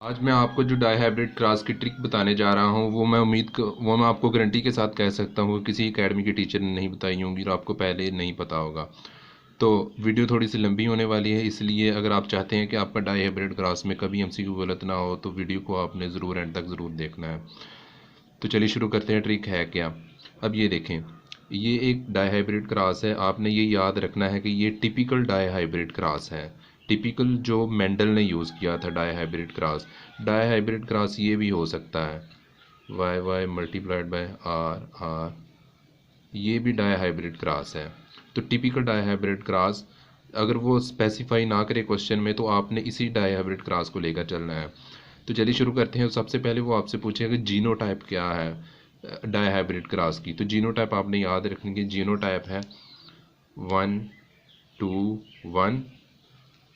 आज मैं आपको जो डाई हाइब्रिड क्रॉस की ट्रिक बताने जा रहा हूँ वो मैं आपको गारंटी के साथ कह सकता हूँ किसी एकेडमी के टीचर ने नहीं बताई होंगी और आपको पहले नहीं पता होगा। तो वीडियो थोड़ी सी लंबी होने वाली है, इसलिए अगर आप चाहते हैं कि आपका डाई हाइब्रिड क्रॉस में कभी एमसीक्यू गलत ना हो तो वीडियो को आपने ज़रूर एंड तक ज़रूर देखना है। तो चलिए शुरू करते हैं। ट्रिक है क्या? अब ये देखें, ये एक डाई हाइब्रिड क्रॉस है। आपने ये याद रखना है कि ये टिपिकल डाई हाइब्रिड क्रॉस है, टिपिकल जो मेंडल ने यूज़ किया था dihybrid cross. Dihybrid cross ये भी हो सकता है, Y Y multiplied by R R, ये भी डाई हाइब्रिड क्रॉस है। तो टिपिकल डाई हाइब्रिड क्रॉस अगर वो स्पेसिफाई ना करे क्वेश्चन में तो आपने इसी डाई हाइब्रिड क्रॉस को लेकर चलना है। तो चलिए शुरू करते हैं। सबसे पहले वो आपसे पूछेगा कि जीनोटाइप क्या है डाई हाइब्रिड क्रॉस की। तो जीनोटाइप आपने याद रखने की, जीनोटाइप है 1 2 1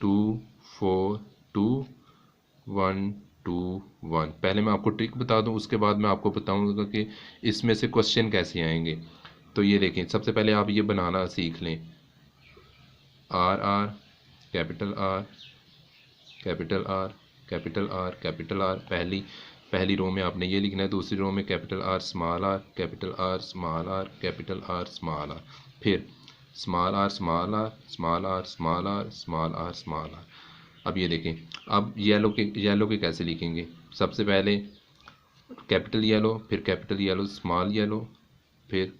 2 4 2 1 2 1। पहले मैं आपको ट्रिक बता दूं, उसके बाद मैं आपको बताऊंगा कि इसमें से क्वेश्चन कैसे आएंगे। तो ये देखें, सबसे पहले आप ये बनाना सीख लें। R R, capital R, capital R, capital R, capital R. पहली रो में आपने ये लिखना है, दूसरी रो में capital R small are, capital R small are, capital R small are, फिर small r small r small r small r small r small are. अब ये देखें, अब येलो के कैसे लिखेंगे। सबसे पहले कैपिटल येलो, फिर कैपिटल येलो स्मॉल येलो, फिर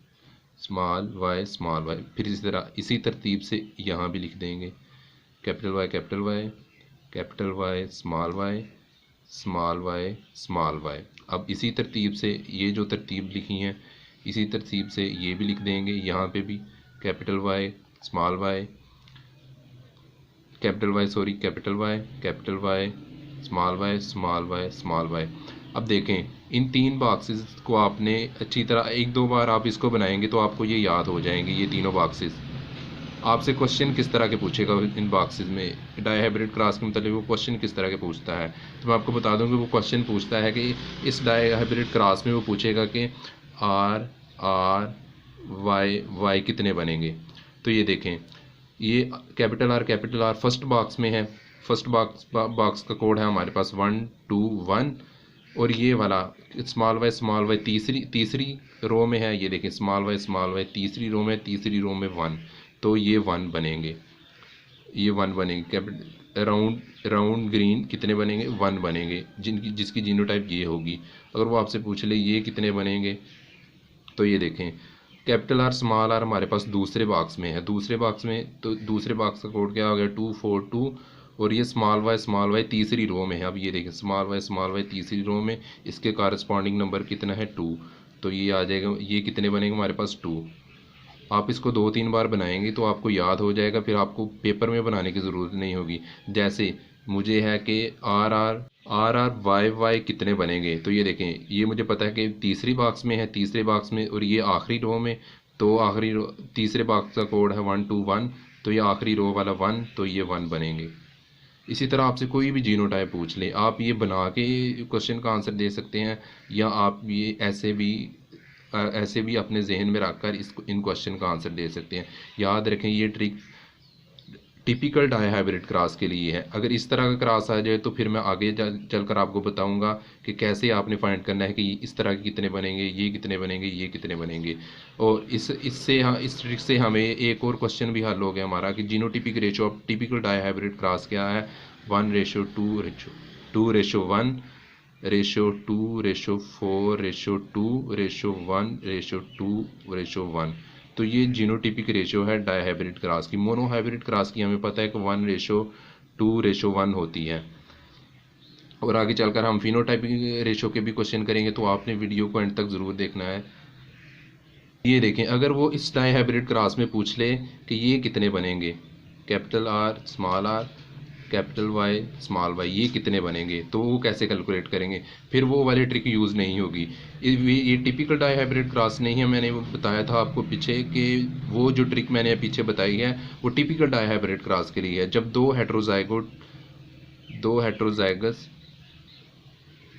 स्मॉल वाई, फिर इसी तरतीब से यहाँ भी लिख देंगे। Capital Y capital Y, capital Y small Y, small Y small Y. अब इसी तरतीब से ये जो तरतीब लिखी है इसी तरतीब से ये भी लिख देंगे। यहाँ पे भी capital Y small Y, capital Y sorry capital Y, capital Y small Y small Y small Y. अब देखें, इन तीन बॉक्सेस को आपने अच्छी तरह एक दो बार आप इसको बनाएंगे तो आपको ये याद हो जाएंगे ये तीनों बॉक्सेस। आपसे क्वेश्चन किस तरह के पूछेगा इन बॉक्सेस में, डाई हाइब्रिड क्रॉस के मतलब वो क्वेश्चन किस तरह के पूछता है। तो मैं आपको बता दूं कि वो क्वेश्चन पूछता है कि इस डाई हाइब्रिड क्रॉस में वो पूछेगा कि आर आर वाई वाई कितने बनेंगे। तो ये देखें, ये कैपिटल आर फर्स्ट बॉक्स में है। फर्स्ट बॉक्स का कोड है हमारे पास 1 2 1। और ये वाला स्मॉल वाई तीसरी रो में है। ये देखें स्मॉल वाई तीसरी रो में, तीसरी रो में 1। तो ये 1 बनेंगे, ये 1 बनेंगे। कैपिटल राउंड ग्रीन कितने बनेंगे, 1 बनेंगे, जिसकी जीनोटाइप ये होगी। अगर वो आपसे पूछ ले ये कितने बनेंगे, तो ये देखें कैपिटल आर स्मॉल आर हमारे पास दूसरे बॉक्स में है, दूसरे बॉक्स में। तो दूसरे बॉक्स का कोड क्या हो गया 2 4 2। और ये स्मॉल वाई तीसरी रो में है। अब ये देखें स्मॉल वाई तीसरी रो में, इसके कारस्पॉन्डिंग नंबर कितना है 2। तो ये आ जाएगा, ये कितने बनेंगे हमारे पास 2। आप इसको 2 3 बार बनाएंगे तो आपको याद हो जाएगा, फिर आपको पेपर में बनाने की ज़रूरत नहीं होगी। जैसे मुझे है कि आर आर वाई वाई कितने बनेंगे। तो ये देखें, ये मुझे पता है कि तीसरी बॉक्स में है, तीसरे बॉक्स में, और ये आखिरी रो में। तो आखिरी रो तीसरे बॉक्स का कोड है 1 2 1। तो ये आखिरी रो वाला 1, तो ये 1 बनेंगे। इसी तरह आपसे कोई भी जीनोटाइप पूछ ले, आप ये बना के क्वेश्चन का आंसर दे सकते हैं, या आप ये ऐसे भी अपने जहन में रखकर इन क्वेश्चन का आंसर दे सकते हैं। याद रखें, ये trick typical dihybrid cross के लिए है। अगर इस तरह का क्रॉस आ जाए तो फिर मैं आगे चलकर आपको बताऊंगा कि कैसे आपने फाइंड करना है कि इस तरह के कितने बनेंगे, ये कितने बनेंगे, ये कितने बनेंगे। और इस ट्रिक से हमें एक और क्वेश्चन भी हल हो गया हमारा कि genotypic ratio of typical dihybrid cross क्या है। 1:2:1 1:4:2:1:2:1। तो ये जीनोटिपिक रेशो है डाई हाइब्रिड क्रॉस की। मोनो हाइब्रिड क्रॉस की हमें पता है कि 1:2:1 होती है। और आगे चलकर हम फिनोटाइपिक रेशो के भी क्वेश्चन करेंगे, तो आपने वीडियो को एंड तक ज़रूर देखना है। ये देखें, अगर वो इस डाई हाइब्रिड क्रॉस में पूछ ले कि ये कितने बनेंगे, capital R small are, capital Y small Y, ये कितने बनेंगे, तो वो कैसे कैलकुलेट करेंगे। फिर वो वाली ट्रिक यूज़ नहीं होगी। ये टिपिकल डाई हाइब्रिड क्रॉस नहीं है। मैंने वो बताया था आपको पीछे कि वो जो ट्रिक मैंने पीछे बताई है वो टिपिकल डाई हाइब्रिड क्रॉस के लिए है। जब दो हेट्रोजाइगस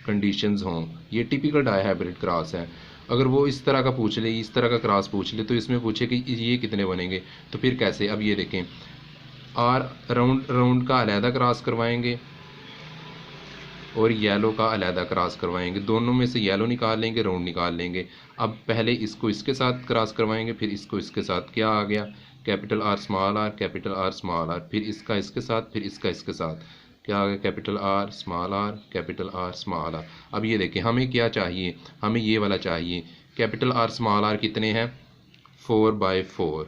कंडीशंस हों, ये टिपिकल डाई हाइब्रिड क्रॉस है। अगर वो इस तरह का पूछ ले, इस तरह का क्रॉस पूछ ले, तो इसमें पूछे कि ये कितने बनेंगे, तो फिर कैसे। अब ये देखें, आर राउंड का अलहदा क्रॉस करवाएंगे, और येलो का अलहदा क्रॉस करवाएंगे। दोनों में से येलो निकाल लेंगे, राउंड निकाल लेंगे। अब पहले इसको इसके साथ क्रॉस करवाएंगे, फिर इसको इसके साथ। क्या आ गया? Capital R small are, capital R small are, फिर इसका इसके साथ, फिर इसका इसके साथ। क्या आ गया? Capital R small are, capital R small are. अब ये देखें, हमें क्या चाहिए? हमें ये वाला चाहिए। कैपिटल आर स्मॉल आर कितने हैं? 4/4।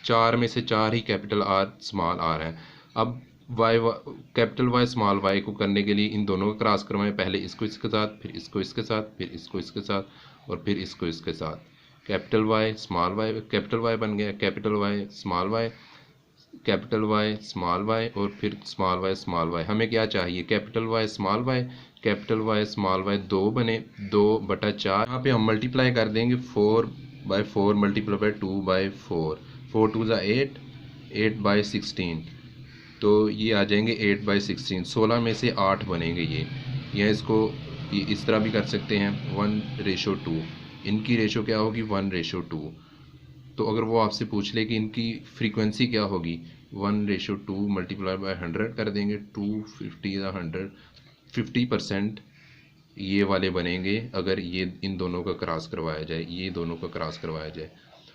4 में से 4 ही कैपिटल आर स्मॉल आर है। अब Y capital Y small Y को करने के लिए इन दोनों को क्रॉस करवाएं। पहले इसको इसके साथ, फिर इसको इसके साथ, फिर इसको इसके साथ, और फिर इसको इसके साथ। Capital Y small Y, capital Y बन गया, capital Y small Y, capital Y small Y, और फिर स्मॉल वाई स्मॉल वाई। हमें क्या चाहिए? Capital Y small Y, capital Y small Y 2 बने, 2/4। यहाँ पे हम मल्टीप्लाई कर देंगे 4/4 मल्टीप्लाई बाई 2/4। 4 2 ज़ा 8, 8/16। तो ये आ जाएंगे 8/16। 16 में से 8 बनेंगे ये, या इसको ये इस तरह भी कर सकते हैं 1:2। इनकी रेशो क्या होगी? 1:2। तो अगर वो आपसे पूछ ले कि इनकी फ्रीक्वेंसी क्या होगी, 1:2 मल्टीप्लाई बाय 100 कर देंगे। 250 या 100, 50% ये वाले बनेंगे अगर ये इन दोनों का क्रॉस करवाया जाए, ये दोनों का क्रॉस करवाया जाए।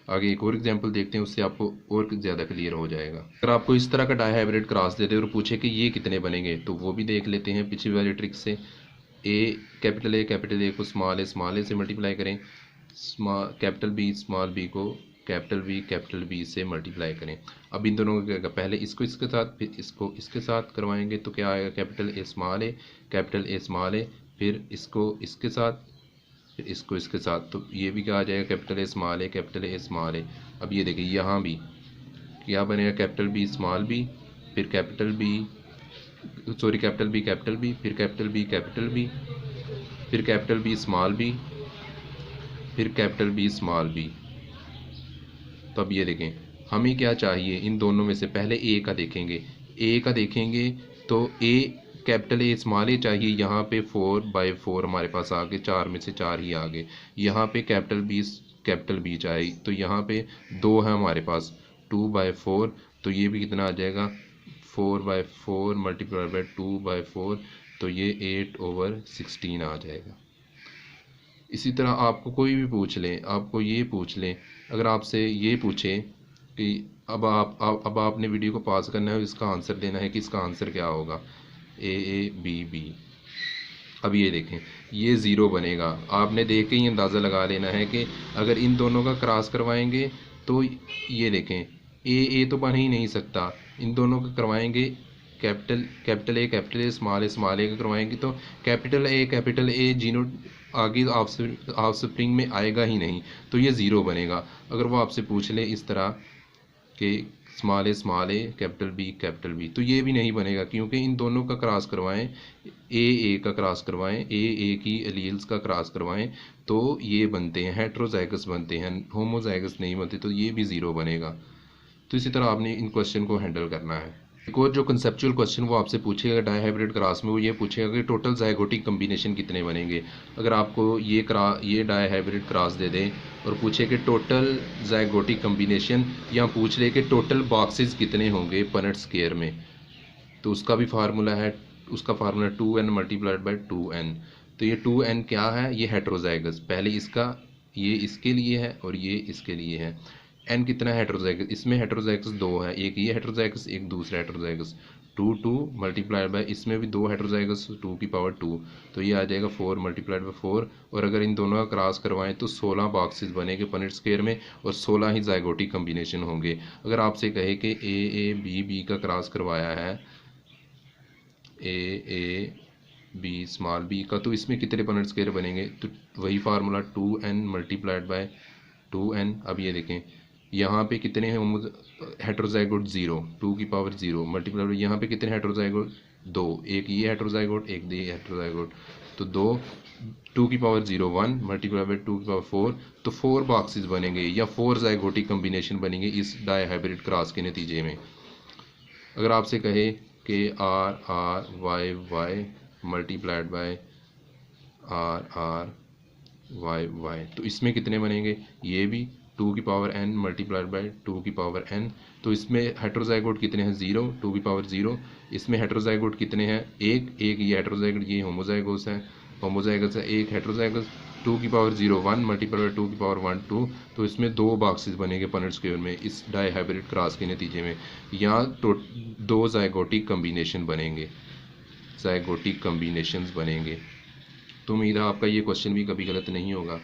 आगे एक और एग्जांपल देखते हैं, उससे आपको और ज़्यादा क्लियर हो जाएगा। अगर आपको इस तरह का डाईहाइब्रिड क्रॉस दे दे और पूछे कि ये कितने बनेंगे, तो वो भी देख लेते हैं पिछली वाली ट्रिक से। कैपिटल ए को स्मॉल ए से मल्टीप्लाई करें, कैपिटल बी स्मॉल बी को कैपिटल बी से मल्टीप्लाई करें। अब इन दोनों का पहले इसको इसके साथ, फिर इसको इसके साथ करवाएंगे तो क्या आएगा? Capital A small a, capital A small a, फिर इसको इसके साथ, फिर इसको इसके साथ। तो ये भी क्या आ जाएगा? Capital A small a, capital A small a. अब ये देखिए यहाँ भी क्या बनेगा? कैपिटल बी स्मॉल बी, फिर capital B, sorry capital B, फिर कैपिटल बी, फिर कैपिटल बी स्मॉल बी, फिर कैपिटल बी स्मॉल बी। तो अब ये देखें, हमें क्या चाहिए? इन दोनों में से पहले ए का देखेंगे। ए का देखेंगे तो ए कैपिटल ए स्मॉल ए चाहिए। यहाँ पे 4/4 हमारे पास आ गए, 4 में से 4 ही आ गए। यहाँ पे कैपिटल बी चाहिए, तो यहाँ पे 2 है हमारे पास, 2/4। तो ये भी कितना आ जाएगा? 4/4 मल्टीप्लाई बाई 2/4, तो ये 8/16 आ जाएगा। इसी तरह आपको कोई भी पूछ लें, आपको ये पूछ लें, अगर आपसे ये पूछे कि अब आपने वीडियो को पॉज करना है, इसका आंसर देना है कि इसका आंसर क्या होगा, A B। अब ये देखें, ये 0 बनेगा। आपने देख के ही अंदाज़ा लगा लेना है कि अगर इन दोनों का क्रॉस करवाएंगे तो ये देखें ए तो बन ही नहीं सकता। इन दोनों का करवाएंगे, कैपिटल ए स्मॉल ए का करवाएंगे तो कैपिटल ए जीनो आगे ऑफ स्प्रिंग में आएगा ही नहीं, तो ये 0 बनेगा। अगर वो आपसे पूछ ले इस तरह कि स्मॉल ए कैपिटल बी, तो ये भी नहीं बनेगा, क्योंकि इन दोनों का क्रॉस करवाएं, ए का क्रॉस करवाएं, ए की एलील्स का क्रॉस करवाएं, तो ये बनते हैं हेट्रोजाइगस बनते हैं, होमोजाइगस नहीं बनते, तो ये भी 0 बनेगा। तो इसी तरह आपने इन क्वेश्चन को हैंडल करना है। एक और जो कंसेप्चुअल क्वेश्चन वो आपसे पूछेगा डाईहाइब्रिड क्रॉस में, वो ये पूछेगा कि टोटल जाइगोटिक कम्बिनेशन कितने बनेंगे। अगर आपको ये डाईहाइब्रिड क्रॉस दे दें और पूछे कि टोटल जाइगोटिक कम्बिनेशन, या पूछ ले कि टोटल बॉक्सेस कितने होंगे पनेट स्क्वायर में, तो उसका भी फार्मूला है, उसका formula 2n multiplied by 2n। तो ये 2n क्या है? ये हेट्रोजाइगस, पहले इसका, ये इसके लिए है और ये इसके लिए है। n कितना है हेट्रोजाइगस? इसमें हेट्रोजाइगस 2 है, एक ये हेट्रोजाइगस, एक दूसरा हेट्रोजाइगस। 2 मल्टीप्लाइड बाय, इसमें भी 2 हेट्रोजाइगस, 2 की पावर 2, तो ये आ जाएगा 4 मल्टीप्लाइड बाय 4। और अगर इन दोनों का क्रॉस करवाएं तो 16 बॉक्सेस बनेंगे पनेट स्क्वायर में, और 16 ही जाइगोटिक कम्बिनेशन होंगे। अगर आपसे कहे कि ए बी का क्रॉस करवाया है, ए बी स्मॉल बी का, तो इसमें कितने पनेट स्क्वायर बनेंगे? तो वही formula 2n multiplied by 2n। अब ये देखें, यहाँ पे कितने हैं हेट्रोजाइगोट? 0, 2 की पावर 0 मल्टीप्लाई, यहाँ पे कितने हेट्रोजाइगोट? 2, एक ये हेट्रोजाइगोट, एक ये हेट्रोजाइगोट, तो 2 की पावर 0 1 मल्टीप्लाई बाई 2 की पावर 4, तो 4 बॉक्सेस बनेंगे या 4 जाइगोटिक कम्बिनेशन बनेंगे इस डाईहाइब्रिड क्रॉस के नतीजे में। अगर आपसे कहे कि R मल्टीप्लाइड बाय R, तो इसमें कितने बनेंगे? ये भी 2 की पावर n मल्टीप्लाइड बाय 2 की पावर n। तो इसमें हेट्रोजाइगोट कितने हैं 0, 2 की पावर 0। इसमें हेट्रोजाइगोट कितने हैं एक, ये हेट्रोजाइगोट, ये होमोजाइगोस है, होमोजाइगस है एक हेट्रोजाइगस। 2 की पावर 0 1 मल्टीप्लाइड बाय 2 की पावर 1 2। तो इसमें 2 बॉक्सेस बनेंगे पनेट स्क्वायर में इस डाई हाइब्रिड क्रॉस के नतीजे में। यहाँ तो 2 जाइगोटिक कम्बिनेशन बनेंगे, जाइगोटिक कम्बिनेशंस बनेंगे। तो उम्मीद है आपका ये क्वेश्चन भी कभी गलत नहीं होगा।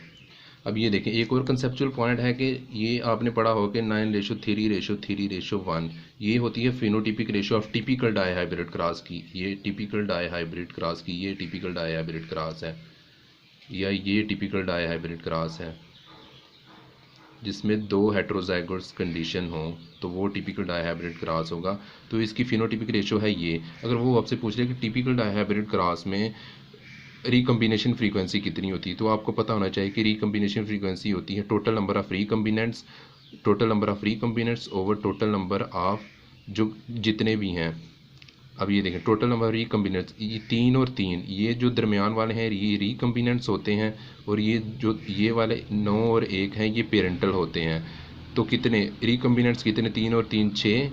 अब ये देखें, एक और कंसेप्चुअल पॉइंट है कि ये आपने पढ़ा हो कि 9:3:3:1 ये होती है phenotypic ratio of typical dihybrid cross की। ये टिपिकल डाई हाइब्रिड क्रॉस की, ये टिपिकल डाई हाइब्रिड क्रॉस है, या ये टिपिकल डाई हाइब्रिड क्रॉस है जिसमें 2 हेट्रोजाइगोस कंडीशन हो, तो वो टिपिकल डाई हाइब्रिड क्रॉस होगा। तो इसकी फिनोटिपिक रेशो है ये। अगर वो आपसे पूछ ले कि टिपिकल डाई हाइब्रिड क्रॉस में रिकम्बिनेशन फ्रीक्वेंसी कितनी होती है, तो आपको पता होना चाहिए कि रिकम्बिनेशन फ्रीक्वेंसी होती है total number of recombinants, total number of recombinants over total number of जो जितने भी हैं। अब ये देखें, टोटल नंबर ऑफ रिकम्बिनेंट्स, ये 3 और 3, ये जो दरमियान वाले हैं ये रिकम्बिनेंट्स होते हैं, और ये जो ये वाले 9 और 1 हैं ये पेरेंटल होते हैं। तो कितने रिकम्बिनेंट्स कितने, 3 और 3 6,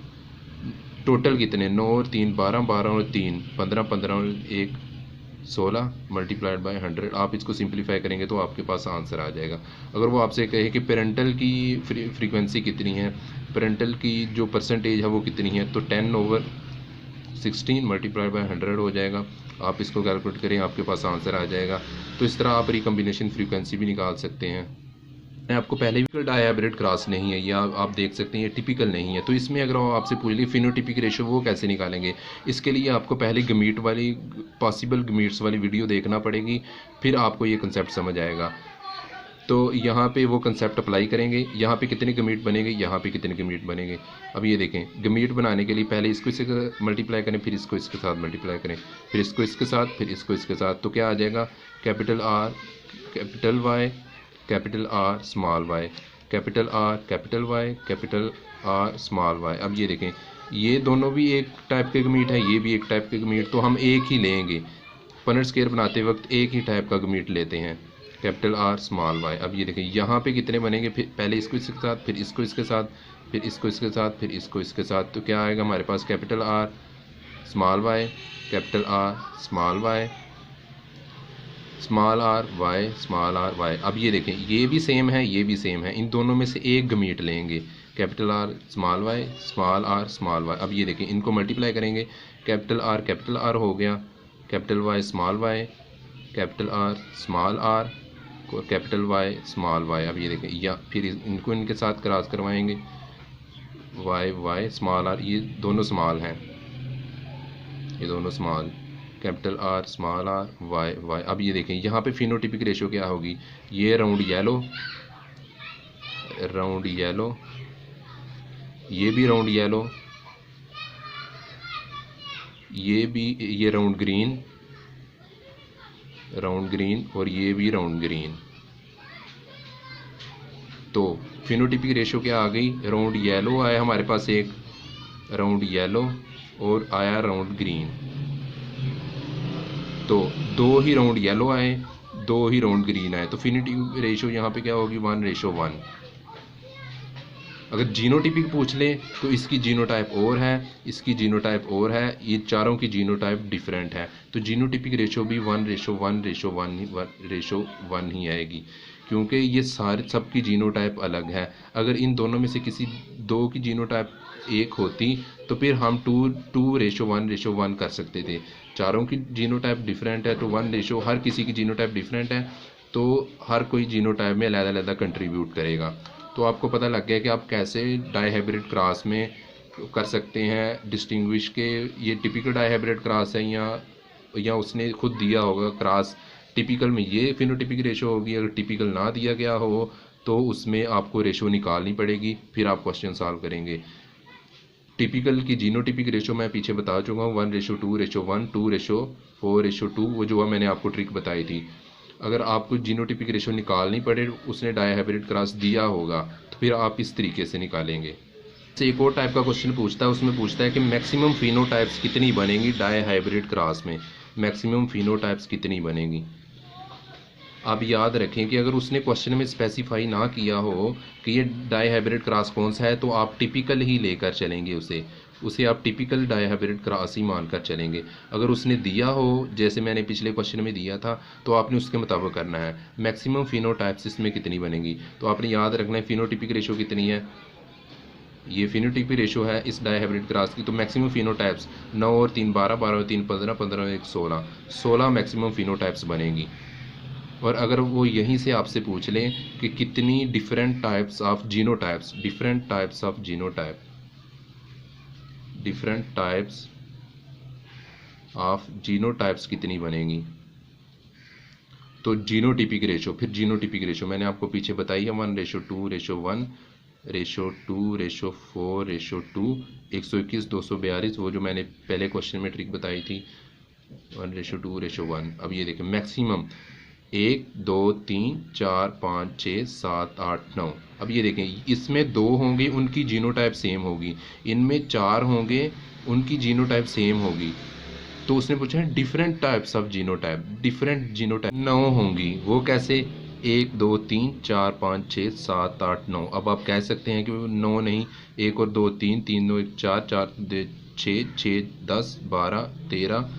टोटल कितने 9 और 3 12, 12 और 3 15, 15 और 1 16 मल्टीप्लाइड बाय 100। आप इसको सिंप्लीफाई करेंगे तो आपके पास आंसर आ जाएगा। अगर वो आपसे कहे कि पेरेंटल की फ्रीक्वेंसी कितनी है, पेरेंटल की जो परसेंटेज है वो कितनी है, तो 10/16 मल्टीप्लाइड बाय 100 हो जाएगा। आप इसको कैलकुलेट करें, आपके पास आंसर आ जाएगा। तो इस तरह आप रिकम्बिनेशन फ्रीक्वेंसी भी निकाल सकते हैं। आपको पहले भी डाई हाइब्रिड क्रॉस नहीं है, या आप देख सकते हैं ये टिपिकल नहीं है। तो इसमें अगर आपसे पूछ ली फिनोटिपिक रेशो वो कैसे निकालेंगे, इसके लिए आपको पहले गमीट वाली, पॉसिबल गमीट्स वाली वीडियो देखना पड़ेगी, फिर आपको ये कंसेप्ट समझ आएगा। तो यहाँ पे वो कंसेप्ट अप्लाई करेंगे, यहाँ पे कितने गमीट बनेंगे, यहाँ पे कितने गमीट बनेंगे। अब ये देखें, गमीट बनाने के लिए पहले इसको इसके मल्टीप्लाई करें, फिर इसको इसके साथ मल्टीप्लाई करें, फिर इसको इसके साथ, फिर इसको इसके साथ। तो क्या आ जाएगा, capital R capital Y capital R small y, capital R capital Y capital R small y। अब ये देखें, ये दोनों भी एक टाइप के गमीट है, ये भी एक टाइप के गमीट, तो हम एक ही लेंगे। पनेट स्क्वायर बनाते वक्त एक ही टाइप का गमीट लेते हैं, कैपिटल R स्मॉल y। अब ये देखें, यहाँ पे कितने बनेंगे, फिर पहले इसको इसके साथ, फिर इसको इसके साथ, फिर इसको इसके साथ, फिर इसको इसके साथ। तो क्या आएगा हमारे पास, capital R small y capital R small y small r y small r y। अब ये देखें, ये भी सेम है, ये भी सेम है, इन दोनों में से एक गमीट लेंगे, capital R small y small r small y। अब ये देखें, इनको मल्टीप्लाई करेंगे, कैपिटल R हो गया, capital Y small y capital R small r capital Y small y। अब ये देखें, या फिर इनको इनके साथ क्रॉस करवाएंगे, y स्मॉल r, ये दोनों स्मॉल हैं, ये दोनों small, capital R small r y। अब ये देखें, यहाँ पे फिनोटिपिक रेशो क्या होगी, ये राउंड येलो, ये भी राउंड येलो, ये भी, ये राउंड ग्रीन, और ये भी राउंड ग्रीन। तो फिनोटिपिक रेशो क्या आ गई, राउंड येलो आया हमारे पास, एक राउंड येलो और आया राउंड ग्रीन। तो 2 ही राउंड येलो आए, 2 ही राउंड ग्रीन आए, तो फिनोटिपिक रेशो यहाँ पे क्या होगी, 1:1। अगर जीनोटिपिक पूछ ले तो इसकी जीनोटाइप और है, इसकी जीनोटाइप और है, ये चारों की जीनोटाइप डिफरेंट है। तो जीनोटिपिक रेशो भी 1:1 ही आएगी, क्योंकि ये सारे सब की जीनोटाइप अलग है। अगर इन दोनों में से किसी 2 की जीनोटाइप एक होती तो फिर हम 2:1 कर सकते थे। चारों की जीनोटाइप डिफरेंट है, तो 1 हर किसी की जीनोटाइप डिफरेंट है, तो हर कोई जीनोटाइप में अलग-अलग कंट्रीब्यूट करेगा। तो आपको पता लग गया कि आप कैसे डाई हाइब्रिड क्रॉस में कर सकते हैं डिस्टिंग्विश के ये टिपिकल डाई हाइब्रिड क्रॉस है या उसने खुद दिया होगा क्रॉस। टिपिकल में ये फिनोटिपिक रेशो होगी, अगर टिपिकल ना दिया गया हो तो उसमें आपको रेशो निकालनी पड़ेगी, फिर आप क्वेश्चन सॉल्व करेंगे। टिपिकल की जीनोटिपिक रेशो मैं पीछे बता चुका हूँ, 1:2:1, 2:4:2, वो जो मैंने आपको ट्रिक बताई थी। अगर आपको जीनोटिपिक रेशो निकालनी पड़े, उसने डाई हाइब्रिड क्रॉस दिया होगा, तो फिर आप इस तरीके से निकालेंगे। से एक और टाइप का क्वेश्चन पूछता है, उसमें पूछता है कि मैक्सिमम फिनोटाइप्स कितनी बनेंगी डाई हाइब्रिड क्रॉस में, मैक्सिमम फिनोटाइप्स कितनी बनेंगी। आप याद रखें कि अगर उसने क्वेश्चन में स्पेसिफाई ना किया हो कि ये डाई हाइब्रिड क्रॉस कौन सा है, तो आप टिपिकल ही लेकर चलेंगे उसे आप टिपिकल डाई हाइब्रिड क्रॉस ही मानकर चलेंगे। अगर उसने दिया हो जैसे मैंने पिछले क्वेश्चन में दिया था, तो आपने उसके मुताबिक करना है। मैक्सिमम फिनोटाइप्स इसमें कितनी बनेगी, तो आपने याद रखना है फिनोटिपिक रेशो कितनी है, ये फिनोटिपिक रेशो है इस डाई हाइब्रिड क्रॉस की। तो मैक्सिमम फिनोटाइप्स 9 और 3 12, 12 और 3 15, 15 और 1 16, 16 मैक्सिमम फिनोटाइप्स बनेगी। और अगर वो यहीं से आपसे पूछ लें कि कितनी different types of genotypes, different types of genotype, different types of genotypes कितनी बनेगी, तो जीनोटिपिक रेशो, फिर जीनोटिपिक रेशो मैंने आपको पीछे बताई है 1:2:1, रेशो 2, रेशो 4, रेशो 2, 121, 242, वो जो मैंने पहले क्वेश्चन में ट्रिक बताई थी 1:2:1। अब ये देखें मैक्सिमम 1 2 3 4 5 6 7 8 9। अब ये देखें इसमें 2 होंगे उनकी जीनोटाइप सेम होगी, इनमें 4 होंगे उनकी जीनोटाइप सेम होगी। तो उसने पूछा है different types of genotype, different genotype 9 होंगी, वो कैसे 1 2 3 4 5 6 7 8 9। अब आप कह सकते हैं कि वो 9 नहीं, 1 और 2 3, 3 2 1 4, 4 6, 6 10 12 13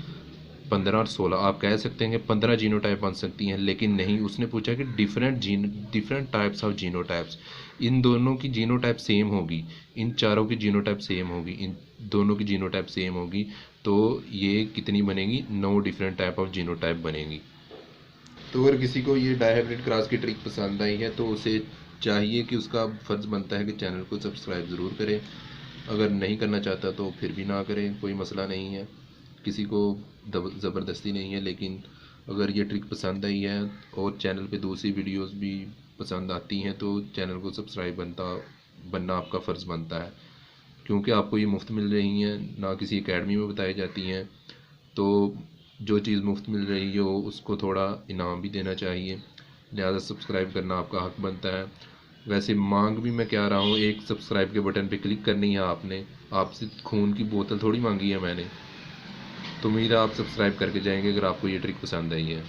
15 और 16, आप कह सकते हैं कि 15 जीनोटाइप बन सकती हैं। लेकिन नहीं, उसने पूछा कि डिफरेंट टाइप्स ऑफ जीनोटाइप्स, इन दोनों की जीनोटाइप सेम होगी, इन चारों की जीनोटाइप सेम होगी, इन दोनों की जीनोटाइप सेम होगी, तो ये कितनी बनेगी 9 डिफरेंट टाइप ऑफ जीनोटाइप बनेगी। तो अगर किसी को ये डाई हाइब्रिड क्रॉस की ट्रिक पसंद आई है तो उसे चाहिए कि उसका फ़र्ज़ बनता है कि चैनल को सब्सक्राइब ज़रूर करें। अगर नहीं करना चाहता तो फिर भी ना करें, कोई मसला नहीं है, किसी को ज़बरदस्ती नहीं है। लेकिन अगर ये ट्रिक पसंद आई है और चैनल पे दूसरी वीडियोस भी पसंद आती हैं तो चैनल को सब्सक्राइब बनना आपका फ़र्ज़ बनता है, क्योंकि आपको ये मुफ्त मिल रही हैं, ना किसी एकेडमी में बताई जाती हैं। तो जो चीज़ मुफ्त मिल रही हो उसको थोड़ा इनाम भी देना चाहिए, लिहाजा सब्सक्राइब करना आपका हक बनता है। वैसे मांग भी मैं क्या रहा हूँ, एक सब्सक्राइब के बटन पे क्लिक करनी है आपने, आपसे खून की बोतल थोड़ी मांगी है मैंने। तो उम्मीद है आप सब्सक्राइब करके जाएंगे अगर आपको ये ट्रिक पसंद आई है।